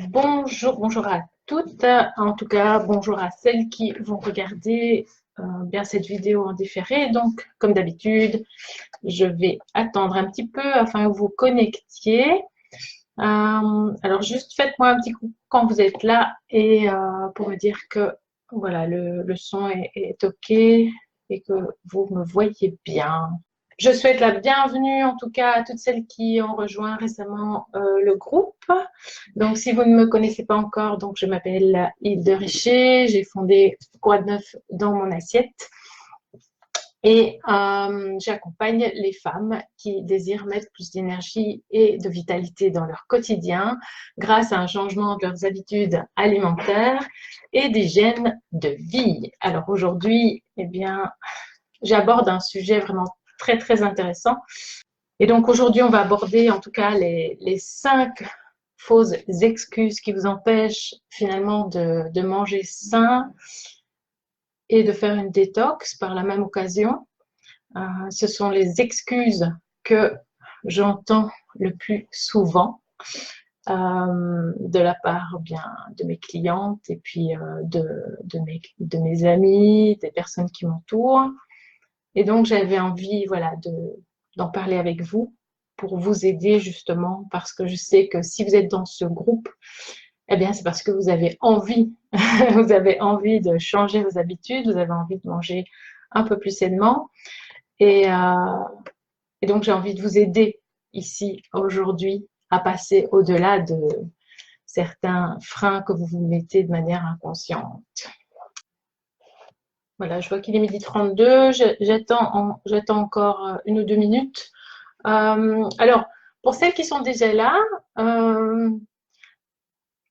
Bonjour, bonjour à toutes. En tout cas, bonjour à celles qui vont regarder bien cette vidéo en différé. Donc, comme d'habitude, je vais attendre un petit peu afin que vous vous connectiez. Alors, juste faites-moi un petit coup quand vous êtes là et pour me dire que voilà, le son est OK et que vous me voyez bien. Je souhaite la bienvenue en tout cas à toutes celles qui ont rejoint récemment le groupe. Donc, si vous ne me connaissez pas encore, donc je m'appelle Hilde Richer, j'ai fondé Quoi de neuf dans mon assiette et j'accompagne les femmes qui désirent mettre plus d'énergie et de vitalité dans leur quotidien grâce à un changement de leurs habitudes alimentaires et d'hygiène de vie. Alors aujourd'hui, eh bien, j'aborde un sujet vraiment très très intéressant. Et donc aujourd'hui, on va aborder en tout cas les 5 fausses excuses qui vous empêchent finalement de manger sain et de faire une détox par la même occasion. Ce sont les excuses que j'entends le plus souvent de la part bien de mes clientes et puis de mes amis, des personnes qui m'entourent. Et donc j'avais envie voilà, d'en parler avec vous pour vous aider justement parce que je sais que si vous êtes dans ce groupe, eh bien c'est parce que vous avez envie, vous avez envie de changer vos habitudes, vous avez envie de manger un peu plus sainement et donc j'ai envie de vous aider ici aujourd'hui à passer au-delà de certains freins que vous vous mettez de manière inconsciente. Voilà, je vois qu'il est 12h32, j'attends encore 1 ou 2 minutes. Alors, pour celles qui sont déjà là,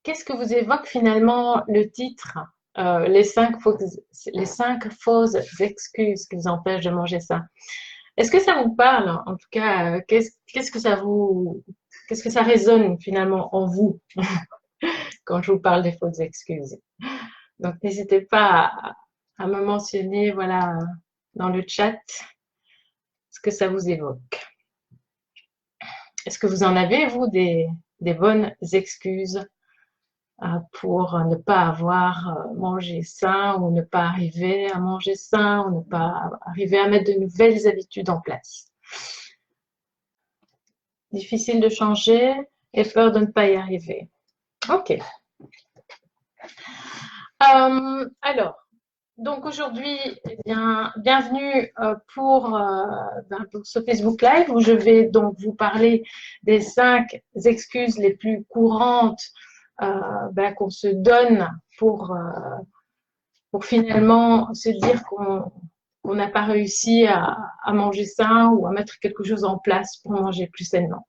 qu'est-ce que vous évoque finalement le titre les 5 fausses excuses qui vous empêchent de manger ça. Est-ce que ça vous parle? En tout cas, qu'est-ce que ça résonne finalement en vous quand je vous parle des fausses excuses? Donc, n'hésitez pas à me mentionner, voilà, dans le chat, ce que ça vous évoque. Est-ce que vous en avez, vous, des bonnes excuses pour ne pas avoir mangé sain ou ne pas arriver à manger sain ou ne pas arriver à mettre de nouvelles habitudes en place? Difficile de changer et peur de ne pas y arriver. Ok. Alors, donc aujourd'hui, eh bien, bienvenue pour ce Facebook Live où je vais donc vous parler des 5 excuses les plus courantes qu'on se donne pour finalement se dire qu'on n'a pas réussi à manger sain ou à mettre quelque chose en place pour manger plus sainement.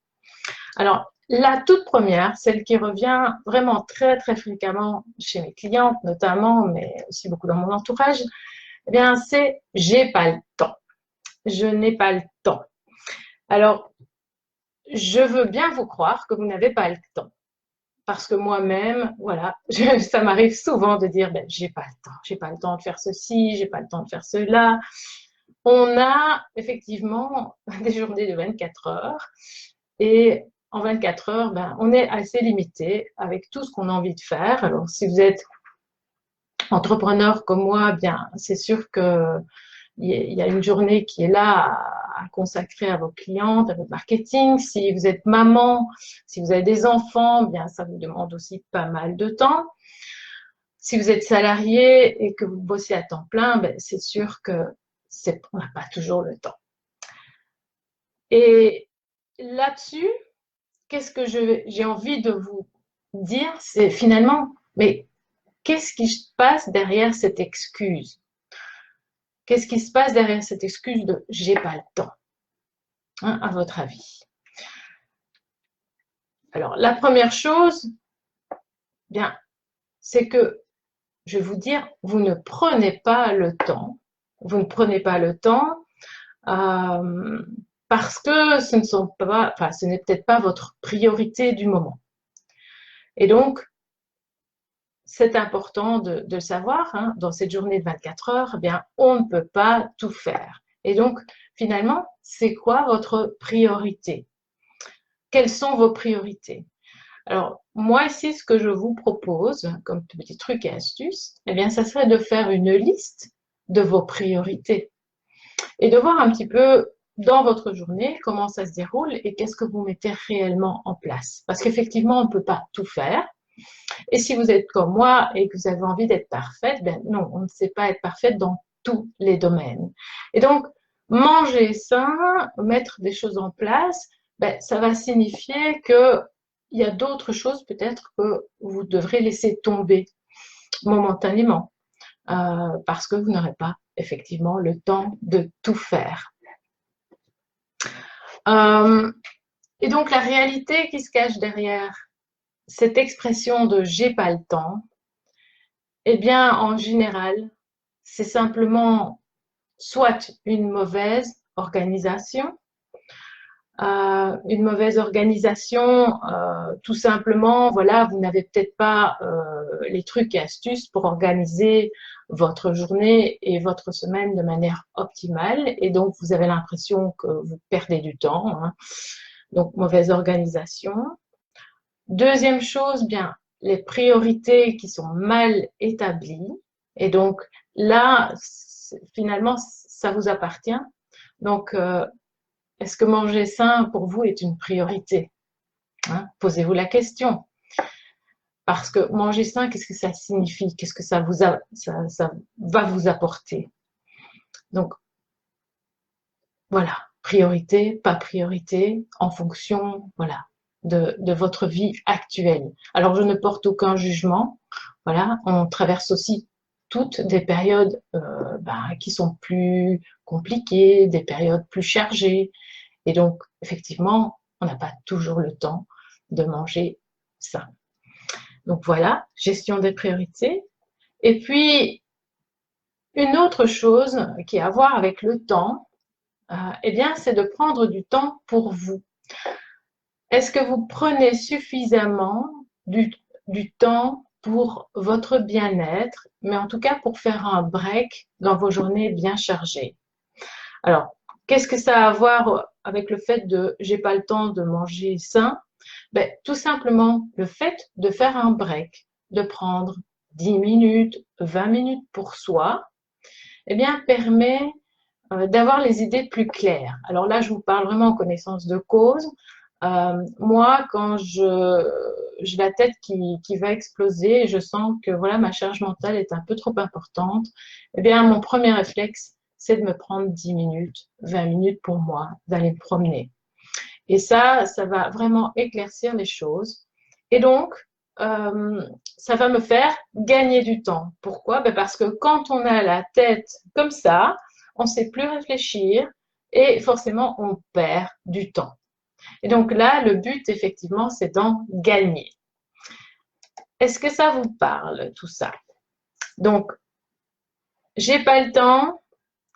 Alors, la toute première, celle qui revient vraiment très très fréquemment chez mes clientes notamment, mais aussi beaucoup dans mon entourage, eh bien c'est « j'ai pas le temps ». Je n'ai pas le temps. Alors, je veux bien vous croire que vous n'avez pas le temps. Parce que moi-même, voilà, ça m'arrive souvent de dire ben, j'ai pas le temps de faire ceci, j'ai pas le temps de faire cela. On a effectivement des journées de 24 heures et en 24 heures, ben, on est assez limité avec tout ce qu'on a envie de faire. Alors, si vous êtes entrepreneur comme moi, bien, c'est sûr que il y a une journée qui est là à consacrer à vos clientes, à votre marketing. Si vous êtes maman, si vous avez des enfants, bien, ça vous demande aussi pas mal de temps. Si vous êtes salarié et que vous bossez à temps plein, ben, c'est sûr que on n'a pas toujours le temps. Et là-dessus, qu'est-ce que j'ai envie de vous dire, c'est finalement, mais qu'est-ce qui se passe derrière cette excuse? Qu'est-ce qui se passe derrière cette excuse de « j'ai pas le temps » à votre avis? Alors, la première chose, bien, c'est que, je vais vous dire, vous ne prenez pas le temps. Vous ne prenez pas le temps parce que ce n'est peut-être pas votre priorité du moment. Et donc, c'est important de le savoir, hein, dans cette journée de 24 heures, eh bien, on ne peut pas tout faire. Et donc, finalement, c'est quoi votre priorité? Quelles sont vos priorités? Alors, moi ici, ce que je vous propose, comme petit truc et astuce, eh bien, ça serait de faire une liste de vos priorités et de voir un petit peu dans votre journée comment ça se déroule et qu'est-ce que vous mettez réellement en place. Parce qu'effectivement, on ne peut pas tout faire. Et si vous êtes comme moi et que vous avez envie d'être parfaite, ben non, on ne sait pas être parfaite dans tous les domaines. Et donc, manger sain, mettre des choses en place, ben, ça va signifier que il y a d'autres choses peut-être que vous devrez laisser tomber momentanément parce que vous n'aurez pas effectivement le temps de tout faire. Et donc la réalité qui se cache derrière cette expression de j'ai pas le temps, eh bien en général, c'est simplement soit une mauvaise organisation, tout simplement, voilà, vous n'avez peut-être pas les trucs et astuces pour organiser votre journée et votre semaine de manière optimale et donc vous avez l'impression que vous perdez du temps, hein. Donc mauvaise organisation. Deuxième chose, bien, les priorités qui sont mal établies et donc là, finalement, ça vous appartient. Donc, est-ce que manger sain pour vous est une priorité, hein? Posez-vous la question. Parce que manger sain, qu'est-ce que ça signifie? Qu'est-ce que ça va vous apporter? Donc, voilà, priorité, pas priorité, en fonction, voilà, de votre vie actuelle. Alors, je ne porte aucun jugement. Voilà, on traverse aussi toutes des périodes qui sont plus compliquées, des périodes plus chargées. Et donc, effectivement, on n'a pas toujours le temps de manger ça. Donc voilà, gestion des priorités. Et puis, une autre chose qui a à voir avec le temps, eh bien, c'est de prendre du temps pour vous. Est-ce que vous prenez suffisamment du temps pour votre bien-être, mais en tout cas pour faire un break dans vos journées bien chargées? Alors, qu'est-ce que ça a à voir avec le fait de j'ai pas le temps de manger sain? Ben, tout simplement le fait de faire un break, de prendre 10 minutes, 20 minutes pour soi, eh bien, permet d'avoir les idées plus claires. Alors là, je vous parle vraiment en connaissance de cause. Moi, quand j'ai la tête qui va exploser et je sens que voilà, ma charge mentale est un peu trop importante, eh bien, mon premier réflexe, c'est de me prendre 10 minutes, 20 minutes pour moi, d'aller me promener. Et ça va vraiment éclaircir les choses. Et donc, ça va me faire gagner du temps. Pourquoi? Ben parce que quand on a la tête comme ça, on ne sait plus réfléchir et forcément, on perd du temps. Et donc là, le but, effectivement, c'est d'en gagner. Est-ce que ça vous parle, tout ça? Donc, j'ai pas le temps.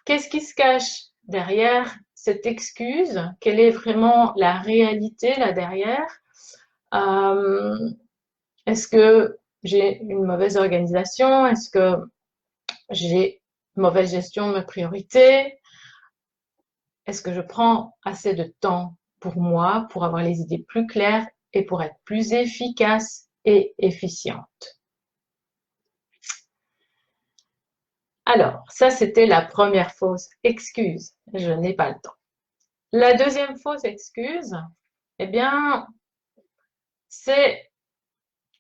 Qu'est-ce qui se cache derrière cette excuse? Quelle est vraiment la réalité là derrière? Est-ce que j'ai une mauvaise organisation? Est-ce que j'ai une mauvaise gestion de mes priorités? Est-ce que je prends assez de temps pour moi, pour avoir les idées plus claires et pour être plus efficace et efficiente? Alors, ça, c'était la première fausse excuse. Je n'ai pas le temps. La deuxième fausse excuse, eh bien, c'est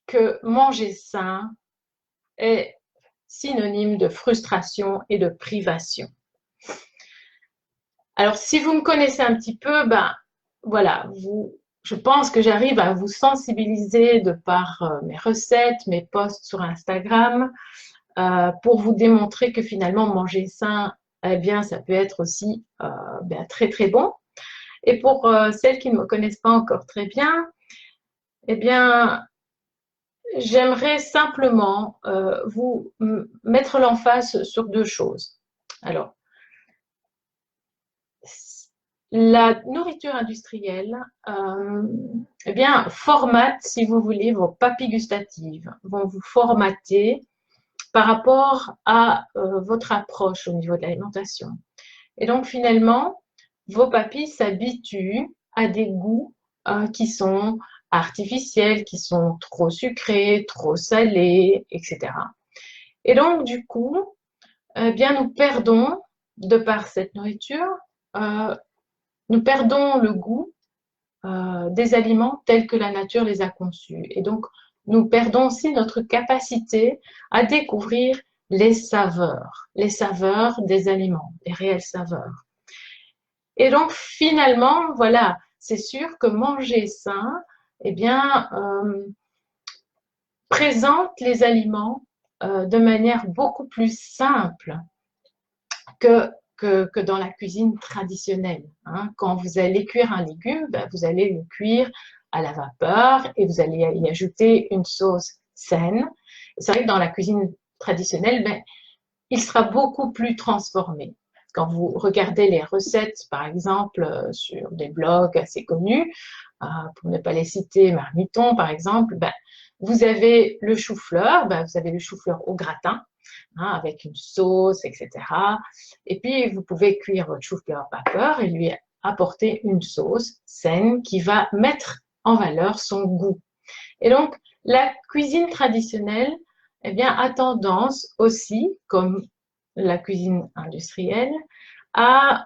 que manger sain est synonyme de frustration et de privation. Alors, si vous me connaissez un petit peu, ben voilà, je pense que j'arrive à vous sensibiliser de par mes recettes, mes posts sur Instagram, pour vous démontrer que finalement manger sain, eh bien, ça peut être aussi très très bon. Et pour celles qui ne me connaissent pas encore très bien, eh bien, j'aimerais simplement vous mettre l'emphase sur deux choses. Alors, la nourriture industrielle, eh bien, formate, si vous voulez, vos papilles gustatives, vont vous formater par rapport à votre approche au niveau de l'alimentation. Et donc, finalement, vos papilles s'habituent à des goûts qui sont artificiels qui sont trop sucrés, trop salés, etc. Et donc, du coup, eh bien, nous perdons, de par cette nourriture, nous perdons le goût des aliments tels que la nature les a conçus. Et donc, nous perdons aussi notre capacité à découvrir les saveurs des aliments, les réelles saveurs. Et donc, finalement, voilà, c'est sûr que manger sain, eh bien, présente les aliments de manière beaucoup plus simple que dans la cuisine traditionnelle. Hein. Quand vous allez cuire un légume, ben, vous allez le cuire à la vapeur et vous allez y ajouter une sauce saine. C'est vrai que dans la cuisine traditionnelle, ben, il sera beaucoup plus transformé. Quand vous regardez les recettes, par exemple, sur des blogs assez connus, pour ne pas les citer, Marmiton, par exemple, ben, vous avez le chou-fleur, ben, vous avez le chou-fleur au gratin, hein, avec une sauce, etc. Et puis, vous pouvez cuire votre chou-fleur vapeur et lui apporter une sauce saine qui va mettre en valeur son goût. Et donc, la cuisine traditionnelle, eh bien, a tendance aussi, comme la cuisine industrielle, à,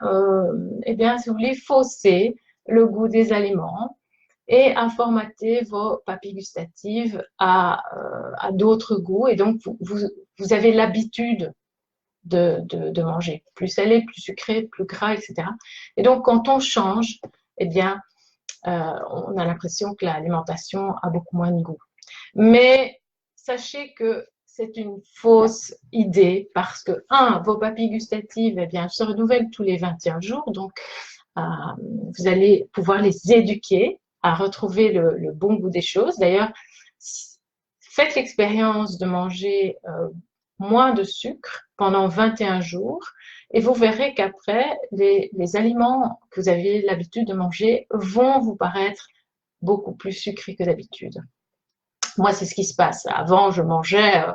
eh bien, si vous voulez, fausser le goût des aliments et à formater vos papilles gustatives à d'autres goûts. Et donc, vous avez l'habitude de manger plus salé, plus sucré, plus gras, etc. Et donc, quand on change, eh bien, on a l'impression que l'alimentation a beaucoup moins de goût. Mais sachez que c'est une fausse idée parce que, vos papilles gustatives, eh bien, se renouvellent tous les 21 jours. Donc, vous allez pouvoir les éduquer à retrouver le bon goût des choses. D'ailleurs, faites l'expérience de manger moins de sucre pendant 21 jours et vous verrez qu'après, les aliments que vous avez l'habitude de manger vont vous paraître beaucoup plus sucrés que d'habitude. Moi, c'est ce qui se passe. Avant, je mangeais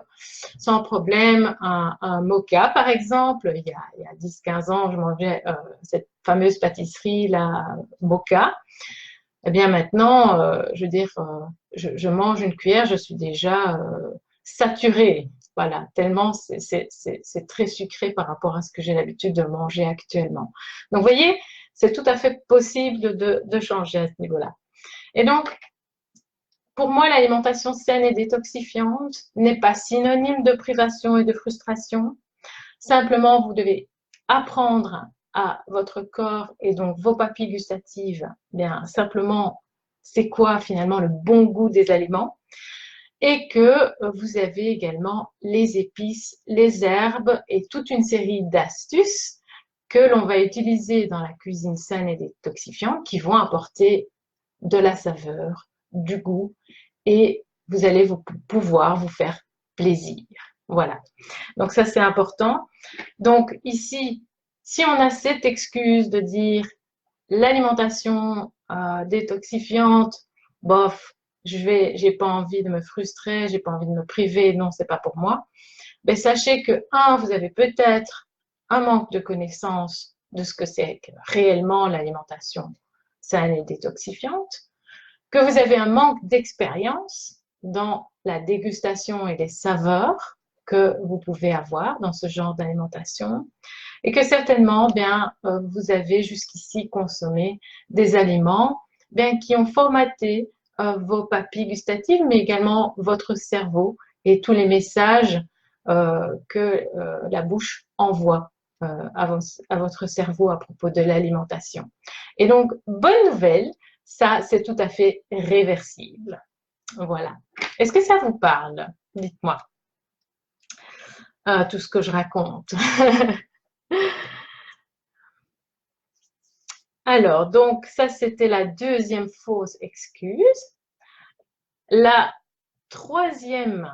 sans problème un mocha, par exemple. Il y a 10-15 ans, je mangeais cette fameuse pâtisserie, la mocha. Eh bien, maintenant, je veux dire, je mange une cuillère, je suis déjà saturée. Voilà, tellement c'est très sucré par rapport à ce que j'ai l'habitude de manger actuellement. Donc, vous voyez, c'est tout à fait possible de changer à ce niveau-là. Et donc, pour moi, l'alimentation saine et détoxifiante n'est pas synonyme de privation et de frustration. Simplement, vous devez apprendre à votre corps et donc vos papilles gustatives, bien simplement, c'est quoi finalement le bon goût des aliments et que vous avez également les épices, les herbes et toute une série d'astuces que l'on va utiliser dans la cuisine saine et détoxifiante qui vont apporter de la saveur, du goût et vous allez pouvoir vous faire plaisir. Voilà. Donc ça, c'est important. Donc ici, si on a cette excuse de l'alimentation détoxifiante, bof, j'ai pas envie de me frustrer, j'ai pas envie de me priver, non, c'est pas pour moi. Mais sachez que, vous avez peut-être un manque de connaissance de ce que c'est réellement l'alimentation saine et détoxifiante, que vous avez un manque d'expérience dans la dégustation et les saveurs que vous pouvez avoir dans ce genre d'alimentation et que certainement, bien, vous avez jusqu'ici consommé des aliments bien, qui ont formaté vos papilles gustatives, mais également votre cerveau et tous les messages que la bouche envoie à votre cerveau à propos de l'alimentation. Et donc, bonne nouvelle, ça, c'est tout à fait réversible. Voilà. Est-ce que ça vous parle? Dites-moi. Tout ce que je raconte. Alors, donc, ça, c'était la deuxième fausse excuse. La troisième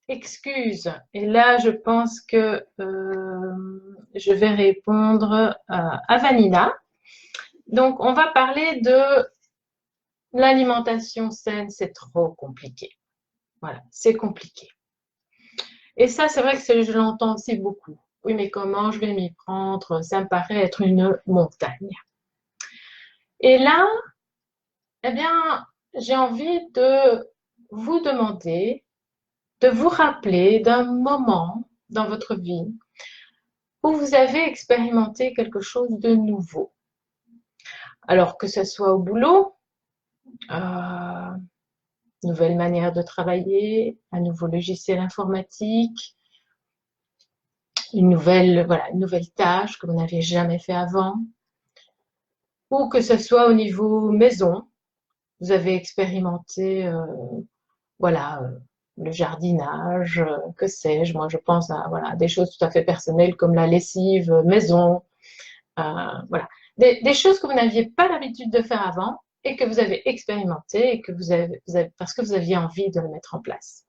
excuse, et là, je pense que je vais répondre à Vanina. Donc, on va parler de l'alimentation saine, c'est trop compliqué. Voilà, c'est compliqué. Et ça, c'est vrai que je l'entends aussi beaucoup. Oui, mais comment je vais m'y prendre? Ça me paraît être une montagne. Et là, eh bien, j'ai envie de vous demander de vous rappeler d'un moment dans votre vie où vous avez expérimenté quelque chose de nouveau. Alors que ce soit au boulot, euh, nouvelle manière de travailler, un nouveau logiciel informatique, voilà, une nouvelle tâche que vous n'aviez jamais fait avant, ou que ce soit au niveau maison, vous avez expérimenté, voilà, le jardinage, que sais-je, moi je pense à voilà, des choses tout à fait personnelles comme la lessive maison, voilà, des choses que vous n'aviez pas l'habitude de faire avant et que vous avez expérimenté et que parce que vous aviez envie de le mettre en place.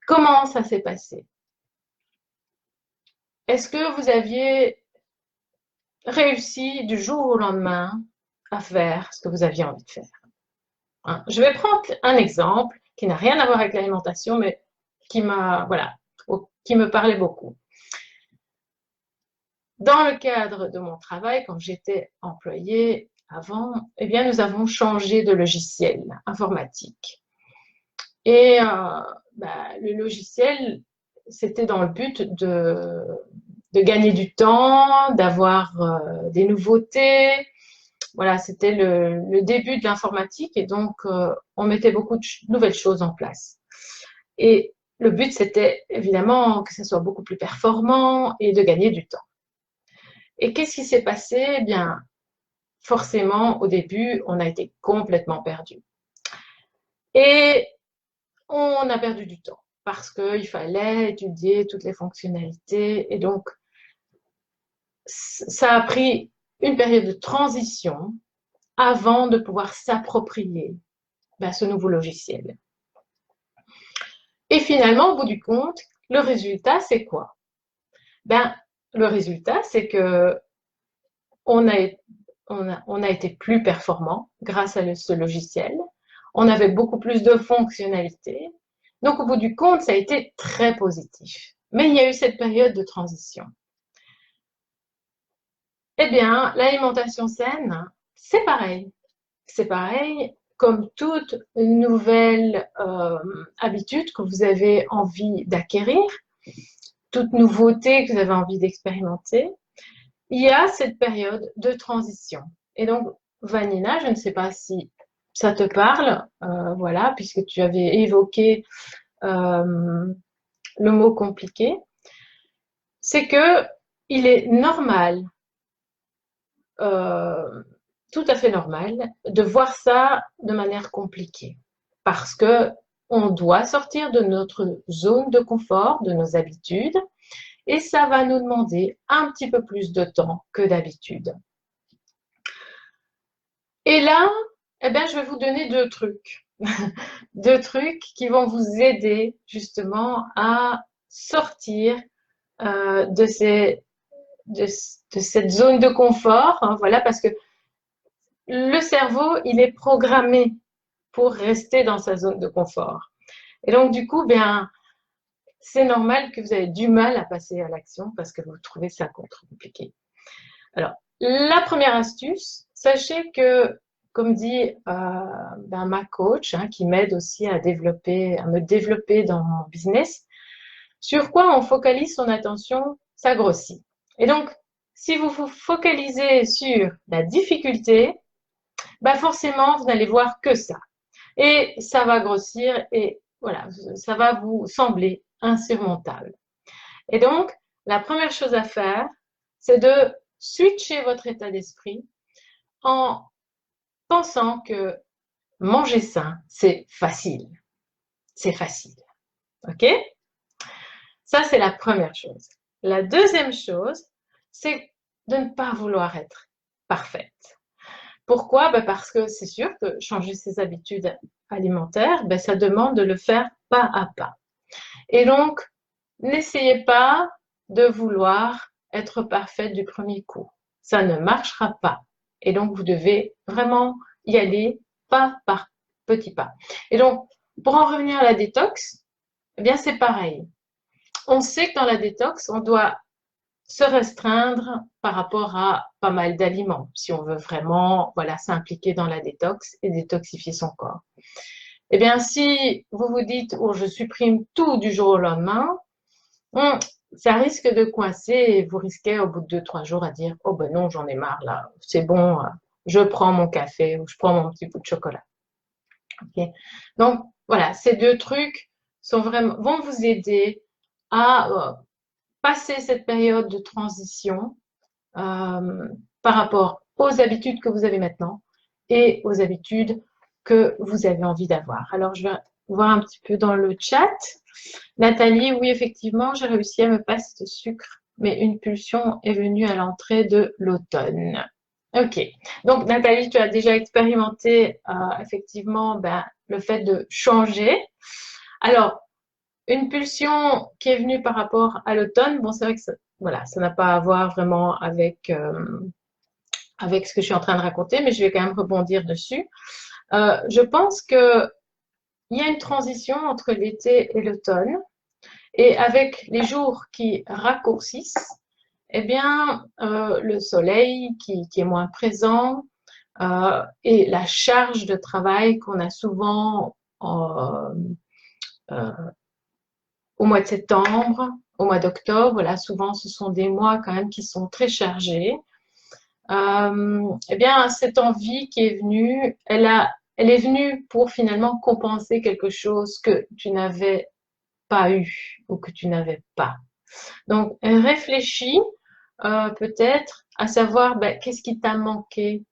Comment ça s'est passé? Est-ce que vous aviez réussi du jour au lendemain à faire ce que vous aviez envie de faire? Hein, je vais prendre un exemple qui n'a rien à voir avec l'alimentation, mais voilà, qui me parlait beaucoup. Dans le cadre de mon travail, quand j'étais employée avant, eh bien, nous avons changé de logiciel informatique. Et le logiciel, c'était dans le but de gagner du temps, d'avoir des nouveautés. Voilà, c'était le début de l'informatique et donc on mettait beaucoup de nouvelles choses en place. Et le but, c'était évidemment que ça soit beaucoup plus performant et de gagner du temps. Et qu'est-ce qui s'est passé? Eh bien, forcément, au début, on a été complètement perdu. Et on a perdu du temps parce qu'il fallait étudier toutes les fonctionnalités. Et donc, ça a pris une période de transition avant de pouvoir s'approprier ce nouveau logiciel. Et finalement, au bout du compte, le résultat, c'est quoi? Le résultat, c'est que on a été plus performant grâce à ce logiciel. On avait beaucoup plus de fonctionnalités. Donc, au bout du compte, ça a été très positif. Mais il y a eu cette période de transition. Eh bien, l'alimentation saine, c'est pareil. C'est pareil, comme toute nouvelle habitude que vous avez envie d'acquérir, toute nouveauté que vous avez envie d'expérimenter, il y a cette période de transition. Et donc, Vanina, je ne sais pas si ça te parle, voilà, puisque tu avais évoqué le mot compliqué, c'est que il est normal, tout à fait normal, de voir ça de manière compliquée, parce que on doit sortir de notre zone de confort, de nos habitudes, et ça va nous demander un petit peu plus de temps que d'habitude. Et là, eh bien, je vais vous donner deux trucs. Deux trucs qui vont vous aider justement à sortir de cette zone de confort. Hein, voilà, parce que le cerveau, il est programmé pour rester dans sa zone de confort. Et donc, du coup, bien, c'est normal que vous avez du mal à passer à l'action parce que vous trouvez ça compliqué. Alors, la première astuce, sachez que, comme dit ma coach, hein, qui m'aide aussi à me développer dans mon business, sur quoi on focalise son attention, ça grossit. Et donc, si vous vous focalisez sur la difficulté, forcément, vous n'allez voir que ça. Et ça va grossir et voilà, ça va vous sembler insurmontable. Et donc, la première chose à faire, c'est de switcher votre état d'esprit en pensant que manger sain, c'est facile. C'est facile. OK? Ça, c'est la première chose. La deuxième chose, c'est de ne pas vouloir être parfaite. Pourquoi? Parce que c'est sûr que changer ses habitudes alimentaires, ça demande de le faire pas à pas. Et donc, n'essayez pas de vouloir être parfaite du premier coup. Ça ne marchera pas. Et donc, vous devez vraiment y aller pas par petits pas. Et donc, pour en revenir à la détox, eh bien, c'est pareil. On sait que dans la détox, on doit se restreindre par rapport à pas mal d'aliments, si on veut vraiment voilà, s'impliquer dans la détox et détoxifier son corps. Eh bien, si vous vous dites, oh, je supprime tout du jour au lendemain, ça risque de coincer et vous risquez au bout de 2-3 jours à dire, oh ben non, j'en ai marre là, c'est bon, je prends mon café ou je prends mon petit bout de chocolat. Okay. Donc, voilà, ces deux trucs vont vous aider à passer cette période de transition par rapport aux habitudes que vous avez maintenant et aux habitudes que vous avez envie d'avoir. Alors, je vais voir un petit peu dans le chat. Nathalie, oui, effectivement, j'ai réussi à me passer de sucre, mais une pulsion est venue à l'entrée de l'automne. Ok, donc Nathalie, tu as déjà expérimenté effectivement le fait de changer. Alors, une pulsion qui est venue par rapport à l'automne, bon, c'est vrai que voilà, ça n'a pas à voir vraiment avec ce que je suis en train de raconter, mais je vais quand même rebondir dessus. Je pense qu'il y a une transition entre l'été et l'automne, et avec les jours qui raccourcissent, eh bien, le soleil qui est moins présent et la charge de travail qu'on a souvent au mois de septembre, au mois d'octobre, voilà, souvent ce sont des mois quand même qui sont très chargés. Eh bien, cette envie qui est venue, elle est venue pour finalement compenser quelque chose que tu n'avais pas eu ou que tu n'avais pas. Donc, réfléchis peut-être à savoir qu'est-ce qui t'a manqué,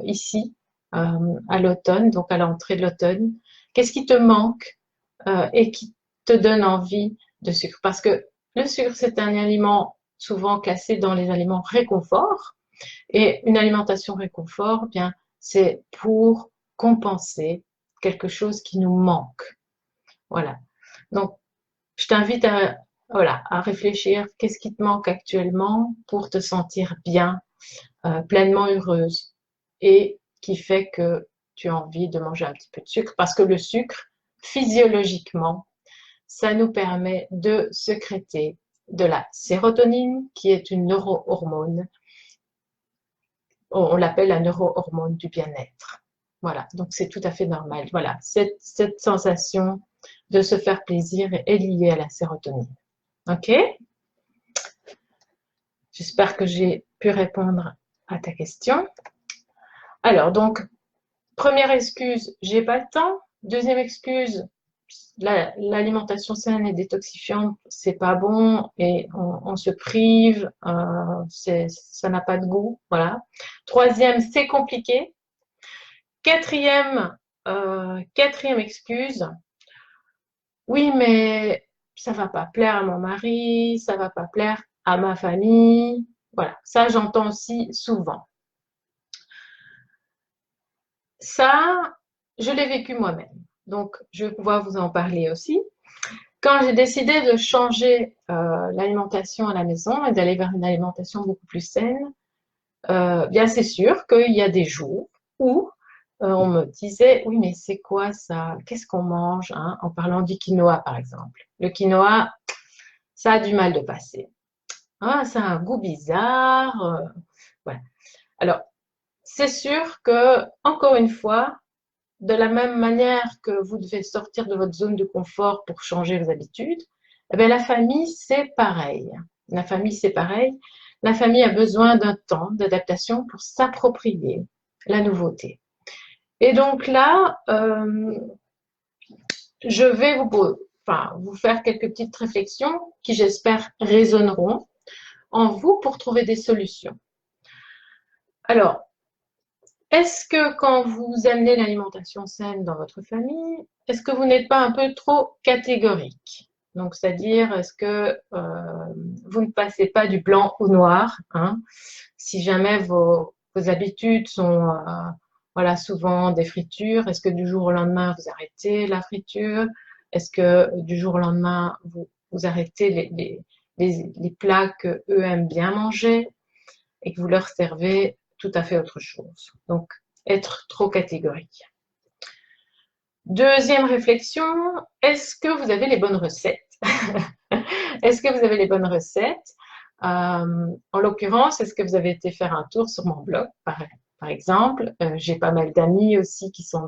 ici à l'automne, donc à l'entrée de l'automne. Qu'est-ce qui te manque et qui te donne envie de sucre? Parce que le sucre, c'est un aliment souvent classé dans les aliments réconfort. Et une alimentation réconfort, eh bien, c'est pour compenser quelque chose qui nous manque. Voilà. Donc, je t'invite voilà, à réfléchir qu'est-ce qui te manque actuellement pour te sentir bien, pleinement heureuse et qui fait que tu as envie de manger un petit peu de sucre parce que le sucre, physiologiquement, ça nous permet de sécréter de la sérotonine qui est une neurohormone. On l'appelle la neurohormone du bien-être. Voilà, donc c'est tout à fait normal. Voilà, cette sensation de se faire plaisir est liée à la sérotonine. Ok? J'espère que j'ai pu répondre à ta question. Alors, donc, première excuse, j'ai pas le temps. Deuxième excuse, l'alimentation saine et détoxifiante, c'est pas bon et on se prive, ça n'a pas de goût. Voilà. Troisième, c'est compliqué. Quatrième excuse, oui, mais ça va pas plaire à mon mari, ça va pas plaire à ma famille. Voilà, ça j'entends aussi souvent. Ça, je l'ai vécu moi-même. Donc, je vais pouvoir vous en parler aussi. Quand j'ai décidé de changer l'alimentation à la maison et d'aller vers une alimentation beaucoup plus saine, bien c'est sûr qu'il y a des jours où on me disait, oui, mais c'est quoi ça? Qu'est-ce qu'on mange, hein? En parlant du quinoa, par exemple. Le quinoa, ça a du mal de passer. Ah, ça a un goût bizarre. Voilà. Alors, c'est sûr que, encore une fois, de la même manière que vous devez sortir de votre zone de confort pour changer vos habitudes, eh bien, la famille, c'est pareil. La famille, c'est pareil. La famille a besoin d'un temps d'adaptation pour s'approprier la nouveauté. Et donc là, je vais vous faire quelques petites réflexions qui, j'espère, résonneront en vous pour trouver des solutions. Alors, est-ce que quand vous amenez l'alimentation saine dans votre famille, est-ce que vous n'êtes pas un peu trop catégorique? Donc, c'est-à-dire, est-ce que vous ne passez pas du blanc au noir, hein? Si jamais vos habitudes sont voilà, souvent des fritures, est-ce que du jour au lendemain, vous arrêtez la friture? Est-ce que du jour au lendemain, vous arrêtez les plats qu'eux aiment bien manger et que vous leur servez tout à fait autre chose? Donc, être trop catégorique. Deuxième réflexion, est-ce que vous avez les bonnes recettes? est-ce que vous avez les bonnes recettes? En l'occurrence, est-ce que vous avez été faire un tour sur mon blog, par exemple? J'ai pas mal d'amis aussi qui sont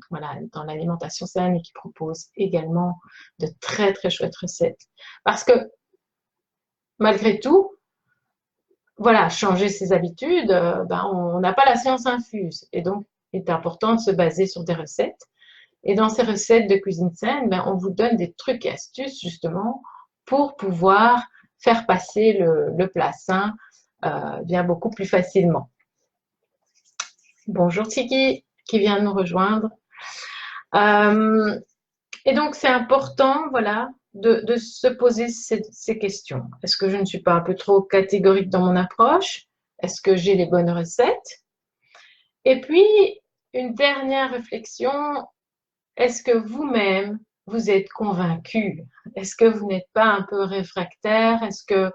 voilà, dans l'alimentation saine et qui proposent également de très, très chouettes recettes. Parce que, malgré tout, voilà, changer ses habitudes, ben, on n'a pas la science infuse. Et donc, il est important de se baser sur des recettes. Et dans ces recettes de cuisine saine, ben, on vous donne des trucs et astuces justement pour pouvoir faire passer le plat sain bien beaucoup plus facilement. Bonjour Tiki qui vient nous rejoindre. Et donc c'est important, voilà, de se poser ces questions. Est-ce que je ne suis pas un peu trop catégorique dans mon approche? Est-ce que j'ai les bonnes recettes? Et puis, une dernière réflexion, est-ce que vous-même, vous êtes convaincu? Est-ce que vous n'êtes pas un peu réfractaire? Est-ce que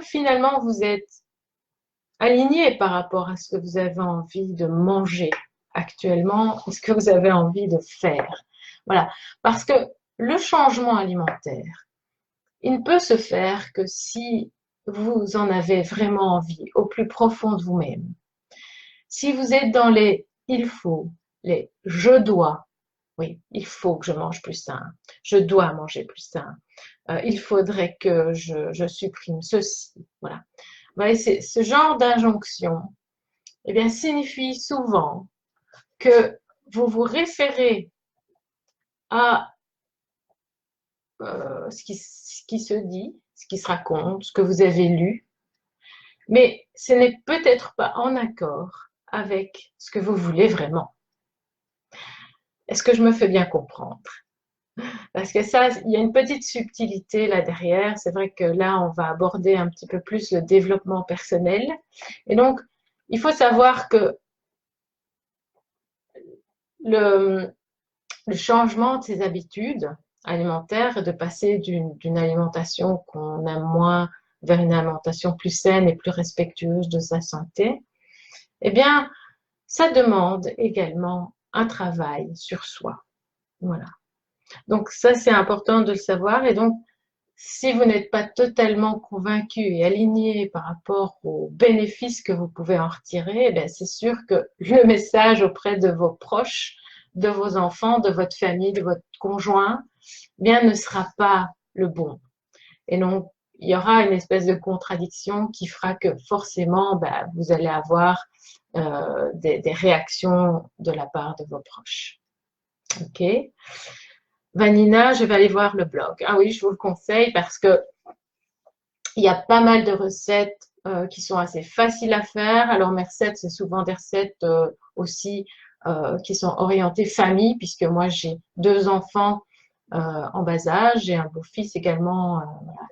finalement vous êtes aligné par rapport à ce que vous avez envie de manger actuellement? Est-ce que vous avez envie de faire? Voilà, parce que le changement alimentaire, il ne peut se faire que si vous en avez vraiment envie, au plus profond de vous-même. Si vous êtes dans les il faut, les je dois, oui, il faut que je mange plus sain, je dois manger plus sain, il faudrait que je supprime ceci, voilà. Vous voyez, ce genre d'injonction, eh bien, signifie souvent que vous vous référez à ce qui se dit, ce qui se raconte, ce que vous avez lu, mais ce n'est peut-être pas en accord avec ce que vous voulez vraiment. Est-ce que je me fais bien comprendre? Parce que ça, il y a une petite subtilité là derrière. C'est vrai que là, on va aborder un petit peu plus le développement personnel. Et donc, il faut savoir que le changement de ses habitudes alimentaires, de passer d'une alimentation qu'on aime moins vers une alimentation plus saine et plus respectueuse de sa santé, eh bien, ça demande également un travail sur soi. Voilà. Donc ça, c'est important de le savoir. Et donc, si vous n'êtes pas totalement convaincu et aligné par rapport aux bénéfices que vous pouvez en retirer, eh c'est sûr que le message auprès de vos proches, de vos enfants, de votre famille, de votre conjoint, bien ne sera pas le bon. Et donc, il y aura une espèce de contradiction qui fera que forcément, vous allez avoir des réactions de la part de vos proches. Ok. Vanina, je vais aller voir le blog. Ah oui, je vous le conseille parce que il y a pas mal de recettes qui sont assez faciles à faire. Alors mes recettes, c'est souvent des recettes aussi qui sont orientées famille, puisque moi j'ai 2 enfants en bas âge, j'ai un beau-fils également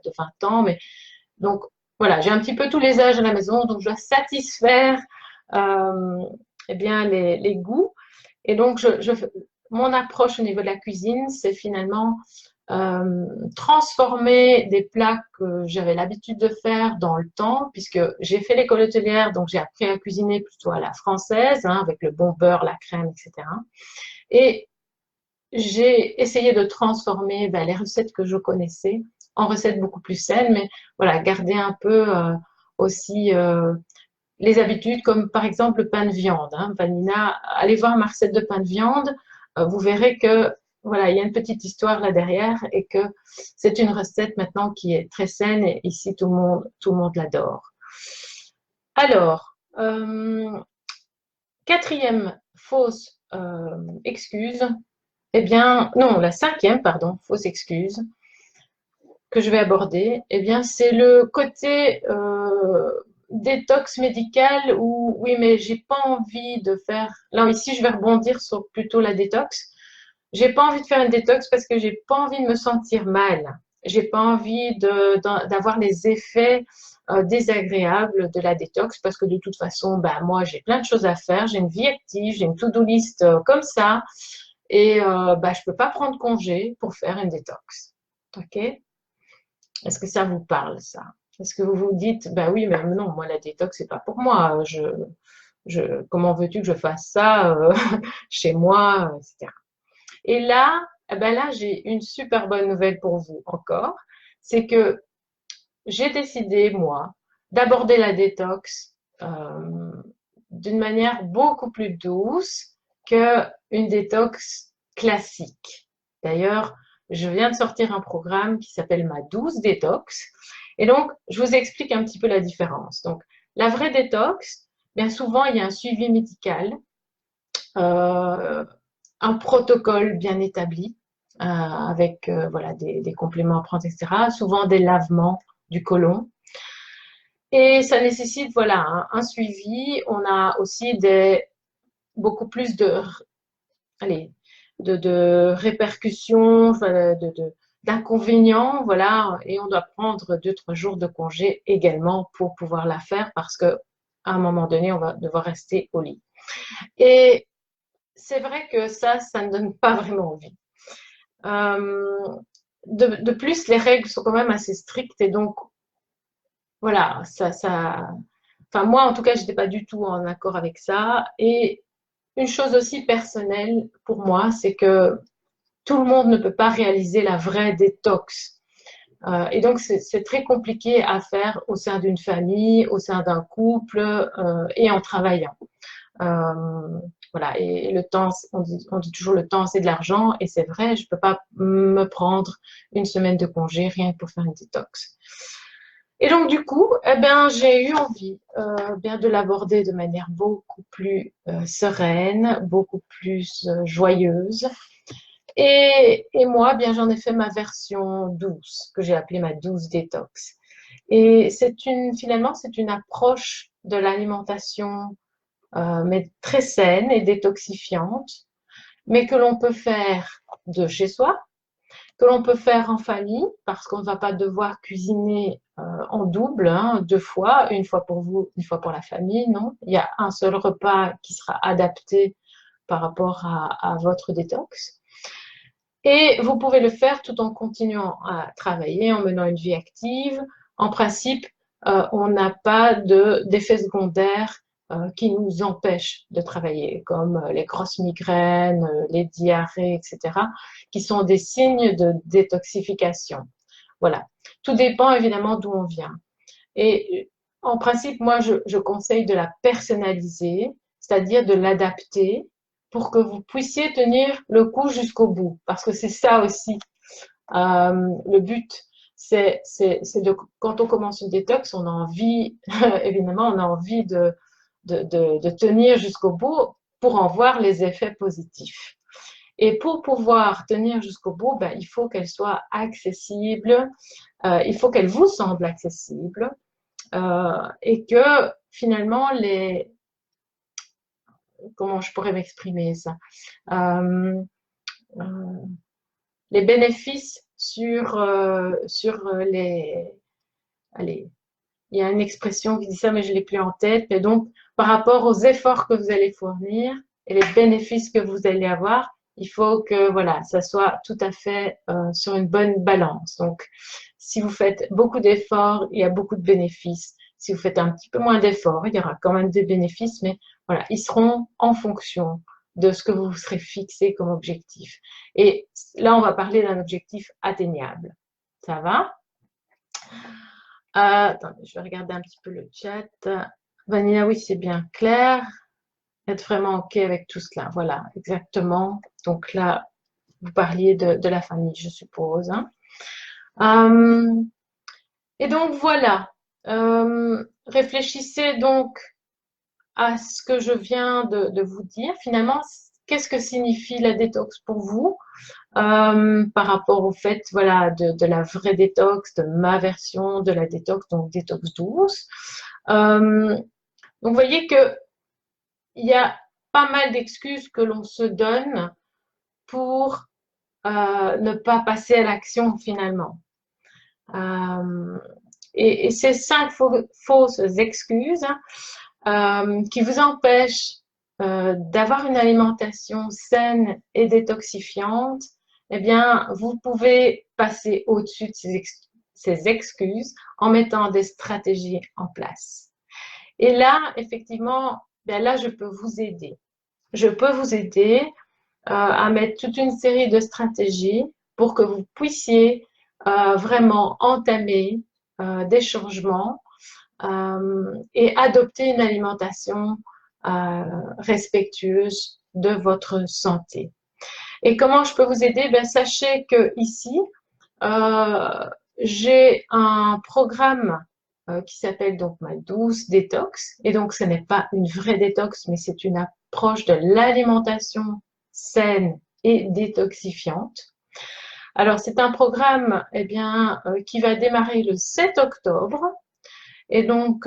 de 20 ans. Mais donc voilà, j'ai un petit peu tous les âges à la maison, donc je dois satisfaire eh bien les goûts. Et donc mon approche au niveau de la cuisine, c'est finalement transformer des plats que j'avais l'habitude de faire dans le temps, puisque j'ai fait l'école hôtelière, donc j'ai appris à cuisiner plutôt à la française, hein, avec le bon beurre, la crème, etc. Et j'ai essayé de transformer les recettes que je connaissais en recettes beaucoup plus saines, mais voilà, garder un peu aussi les habitudes, comme par exemple le pain de viande. Hein. Vanina, allez voir ma recette de pain de viande, vous verrez que voilà, il y a une petite histoire là derrière et que c'est une recette maintenant qui est très saine et ici tout le monde l'adore. Alors, 4e fausse excuse, eh bien, non, la 5e, pardon, fausse excuse que je vais aborder, eh bien, c'est le côté détox médical où, oui, mais j'ai pas envie de faire. Là, ici, je vais rebondir sur plutôt la détox. J'ai pas envie de faire une détox parce que j'ai pas envie de me sentir mal. J'ai pas envie d'avoir les effets désagréables de la détox parce que de toute façon, moi, j'ai plein de choses à faire. J'ai une vie active, j'ai une to-do list comme ça. Et je peux pas prendre congé pour faire une détox. OK? Est-ce que ça vous parle, ça? Est-ce que vous vous dites, oui, mais non, moi, la détox, c'est pas pour moi. Comment veux-tu que je fasse ça chez moi, etc. Et là, là, j'ai une super bonne nouvelle pour vous encore. c'est que j'ai décidé, moi, d'aborder la détox d'une manière beaucoup plus douce qu'une détox classique. D'ailleurs, je viens de sortir un programme qui s'appelle ma douce détox. Et donc, je vous explique un petit peu la différence. Donc, la vraie détox, bien souvent, il y a un suivi médical, euh, un protocole bien établi, avec voilà, des compléments à prendre, etc. Souvent des lavements du côlon. Et ça nécessite voilà, un suivi. On a aussi beaucoup plus allez, de répercussions, enfin, d'inconvénients, voilà, et on doit prendre 2, 3 jours de congé également pour pouvoir la faire parce que à un moment donné, on va devoir rester au lit. Et c'est vrai que ça ne donne pas vraiment envie. De plus, les règles sont quand même assez strictes et donc voilà, enfin moi en tout cas, j'étais pas du tout en accord avec ça. Et une chose aussi personnelle pour moi, c'est que tout le monde ne peut pas réaliser la vraie détox. Et donc, c'est très compliqué à faire au sein d'une famille, au sein d'un couple et en travaillant. Voilà, et le temps, on dit toujours le temps, c'est de l'argent, et c'est vrai, je ne peux pas me prendre une semaine de congé rien que pour faire une détox. Et donc, du coup, eh bien, j'ai eu envie bien de l'aborder de manière beaucoup plus sereine, beaucoup plus joyeuse. Et moi, bien, j'en ai fait ma version douce, que j'ai appelée ma douce détox. Et finalement, c'est une approche de l'alimentation, mais très saine et détoxifiante, mais que l'on peut faire de chez soi, que l'on peut faire en famille, parce qu'on ne va pas devoir cuisiner en double, hein, 2 fois, une fois pour vous, une fois pour la famille, non. Il y a un seul repas qui sera adapté par rapport à votre détox. Et vous pouvez le faire tout en continuant à travailler, en menant une vie active. En principe, on n'a pas d'effets secondaires qui nous empêchent de travailler, comme les grosses migraines, les diarrhées, etc., qui sont des signes de détoxification. Voilà. Tout dépend évidemment d'où on vient. Et en principe, moi, je conseille de la personnaliser, c'est-à-dire de l'adapter pour que vous puissiez tenir le coup jusqu'au bout. Parce que c'est ça aussi, le but. Quand on commence une détox, on a envie, évidemment, on a envie de tenir jusqu'au bout pour en voir les effets positifs. Et pour pouvoir tenir jusqu'au bout, ben, il faut qu'elle soit accessible, il faut qu'elle vous semble accessible, et que finalement, comment je pourrais m'exprimer ça, euh, euh, les bénéfices sur allez, il y a une expression qui dit ça, mais je ne l'ai plus en tête, mais donc par rapport aux efforts que vous allez fournir et les bénéfices que vous allez avoir, il faut que voilà, ça soit tout à fait sur une bonne balance. Donc, si vous faites beaucoup d'efforts, il y a beaucoup de bénéfices. Si vous faites un petit peu moins d'efforts, il y aura quand même des bénéfices, mais voilà, ils seront en fonction de ce que vous vous serez fixé comme objectif. Et là, on va parler d'un objectif atteignable. Ça va? Attendez, je vais regarder un petit peu le chat. Vanilla, oui, c'est bien clair. Être vraiment OK avec tout cela. Voilà, exactement. Donc là, vous parliez de la famille, je suppose, hein. Et donc voilà. Réfléchissez donc à ce que je viens de vous dire. Finalement, qu'est-ce que signifie la détox pour vous par rapport au fait voilà, de la vraie détox, de ma version de la détox, donc détox douce. Donc, vous voyez qu'il y a pas mal d'excuses que l'on se donne pour ne pas passer à l'action finalement. Et ces 5 fausses excuses qui vous empêchent d'avoir une alimentation saine et détoxifiante, eh bien, vous pouvez passer au-dessus de ces excuses en mettant des stratégies en place. Et là, effectivement, ben là, je peux vous aider. Je peux vous aider à mettre toute une série de stratégies pour que vous puissiez vraiment entamer des changements et adopter une alimentation respectueuse de votre santé. Et comment je peux vous aider? Ben, sachez que ici, j'ai un programme qui s'appelle donc ma douce détox. Et donc, ce n'est pas une vraie détox, mais c'est une approche de l'alimentation saine et détoxifiante. Alors, c'est un programme eh bien, qui va démarrer le 7 octobre. Et donc,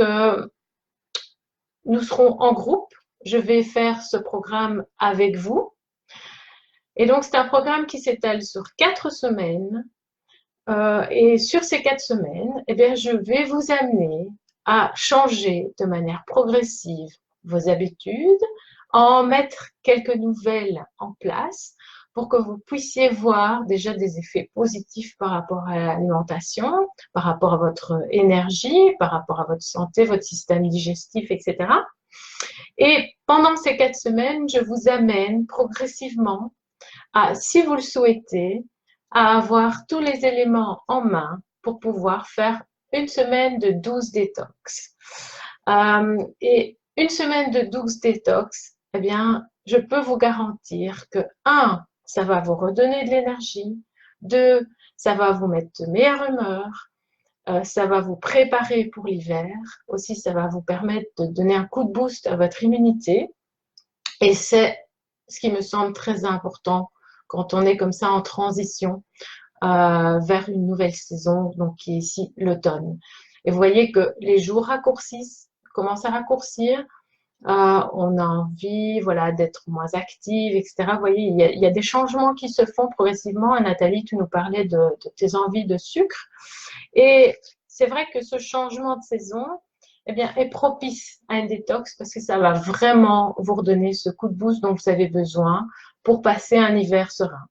nous serons en groupe. Je vais faire ce programme avec vous. Et donc, c'est un programme qui s'étale sur 4 semaines. Et sur ces 4 semaines, eh bien, je vais vous amener à changer de manière progressive vos habitudes, à en mettre quelques nouvelles en place pour que vous puissiez voir déjà des effets positifs par rapport à l'alimentation, par rapport à votre énergie, par rapport à votre santé, votre système digestif, etc. Et pendant ces 4 semaines, je vous amène progressivement à, si vous le souhaitez, à avoir tous les éléments en main pour pouvoir faire une semaine de 12 détox. Et une semaine de 12 détox, eh bien, je peux vous garantir que 1, ça va vous redonner de l'énergie, 2, ça va vous mettre de meilleure humeur, ça va vous préparer pour l'hiver, aussi ça va vous permettre de donner un coup de boost à votre immunité. Et c'est ce qui me semble très important quand on est comme ça en transition vers une nouvelle saison, donc qui est ici l'automne. Et vous voyez que les jours raccourcissent, commencent à raccourcir, on a envie voilà, d'être moins active, etc. Vous voyez, il y a des changements qui se font progressivement. Nathalie, tu nous parlais de tes envies de sucre. Et c'est vrai que ce changement de saison, eh bien, est propice à un détox parce que ça va vraiment vous redonner ce coup de boost dont vous avez besoin pour passer un hiver serein.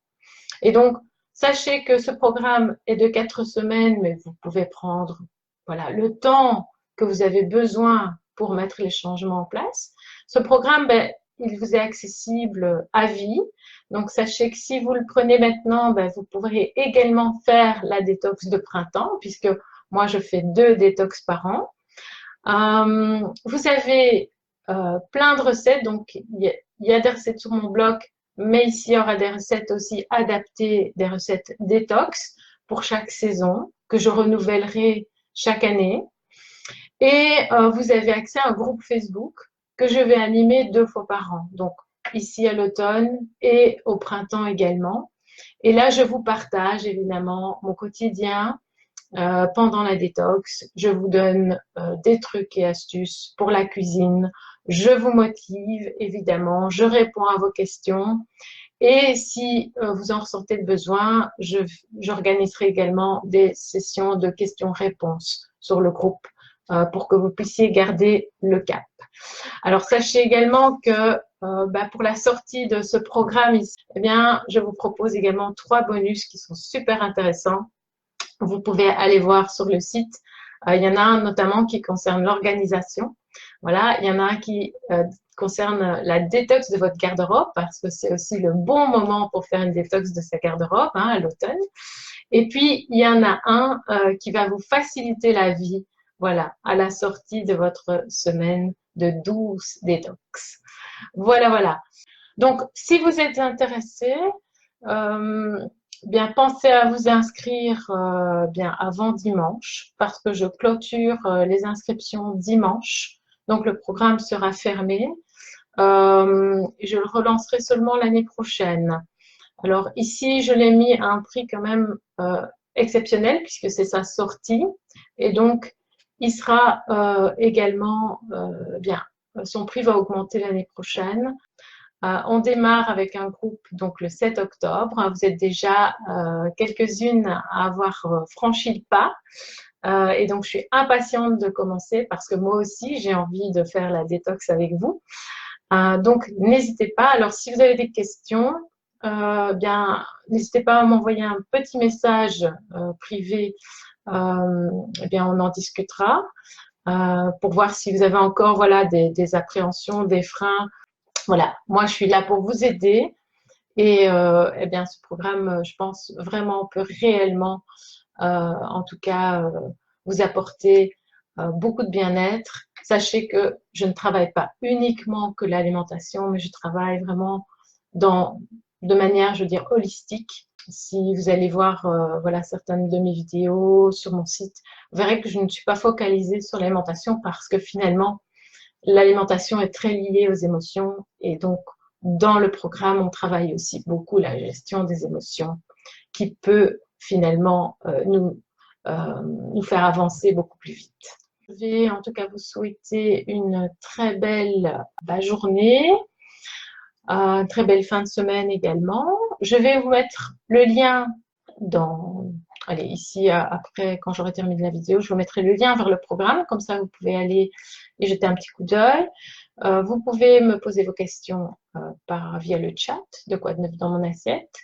Et donc, sachez que ce programme est de 4 semaines, mais vous pouvez prendre voilà, le temps que vous avez besoin pour mettre les changements en place. Ce programme, ben, il vous est accessible à vie. Donc, sachez que si vous le prenez maintenant, ben, vous pourrez également faire la détox de printemps, puisque moi, je fais 2 détox par an. Vous avez plein de recettes, donc il y a des recettes sur mon blog, mais ici il y aura des recettes aussi adaptées, des recettes détox pour chaque saison que je renouvellerai chaque année. Et vous avez accès à un groupe Facebook que je vais animer 2 fois par an, donc ici à l'automne et au printemps également. Et là, je vous partage évidemment mon quotidien, pendant la détox. Je vous donne des trucs et astuces pour la cuisine. Je vous motive, évidemment. Je réponds à vos questions. Et si vous en ressentez le besoin, j'organiserai également des sessions de questions-réponses sur le groupe pour que vous puissiez garder le cap. Alors, sachez également que pour la sortie de ce programme ici, eh bien, je vous propose également 3 bonus qui sont super intéressants. Vous pouvez aller voir sur le site. Il y en a un notamment qui concerne l'organisation. Voilà, il y en a un qui concerne la détox de votre garde-robe parce que c'est aussi le bon moment pour faire une détox de sa garde-robe à l'automne. Et puis, il y en a un qui va vous faciliter la vie, voilà, à la sortie de votre semaine de 12 détox. Voilà, voilà. Donc, si vous êtes intéressé, bien, pensez à vous inscrire bien avant dimanche parce que je clôture les inscriptions dimanche. Donc, le programme sera fermé. Je le relancerai seulement l'année prochaine. Alors, ici, je l'ai mis à un prix quand même exceptionnel puisque c'est sa sortie. Et donc, il sera également, bien, son prix va augmenter l'année prochaine. On démarre avec un groupe donc le 7 octobre. Vous êtes déjà quelques-unes à avoir franchi le pas. Et donc, je suis impatiente de commencer parce que moi aussi, j'ai envie de faire la détox avec vous. Donc, n'hésitez pas. Alors, si vous avez des questions, bien, n'hésitez pas à m'envoyer un petit message privé. Eh bien, on en discutera pour voir si vous avez encore voilà, des appréhensions, des freins. Voilà, moi je suis là pour vous aider et eh bien ce programme, je pense vraiment peut réellement en tout cas vous apporter beaucoup de bien-être. Sachez que je ne travaille pas uniquement que l'alimentation, mais je travaille vraiment de manière, je veux dire, holistique. Si vous allez voir voilà, certaines de mes vidéos sur mon site, vous verrez que je ne suis pas focalisée sur l'alimentation parce que finalement, l'alimentation est très liée aux émotions et donc dans le programme, on travaille aussi beaucoup la gestion des émotions qui peut finalement nous faire avancer beaucoup plus vite. Je vais en tout cas vous souhaiter une très belle journée, une très belle fin de semaine également. Je vais vous mettre le lien allez, ici, après, quand j'aurai terminé la vidéo, je vous mettrai le lien vers le programme, comme ça vous pouvez aller y jeter un petit coup d'œil. Vous pouvez me poser vos questions via le chat, de quoi de neuf dans mon assiette.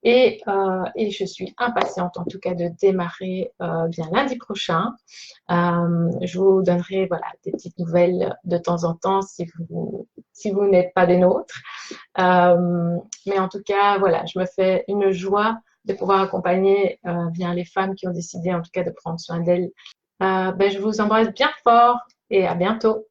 Et je suis impatiente en tout cas de démarrer bien lundi prochain. Je vous donnerai voilà, des petites nouvelles de temps en temps si vous n'êtes pas des nôtres. Mais en tout cas, voilà, je me fais une joie de pouvoir accompagner bien les femmes qui ont décidé en tout cas de prendre soin d'elles. Je vous embrasse bien fort et à bientôt.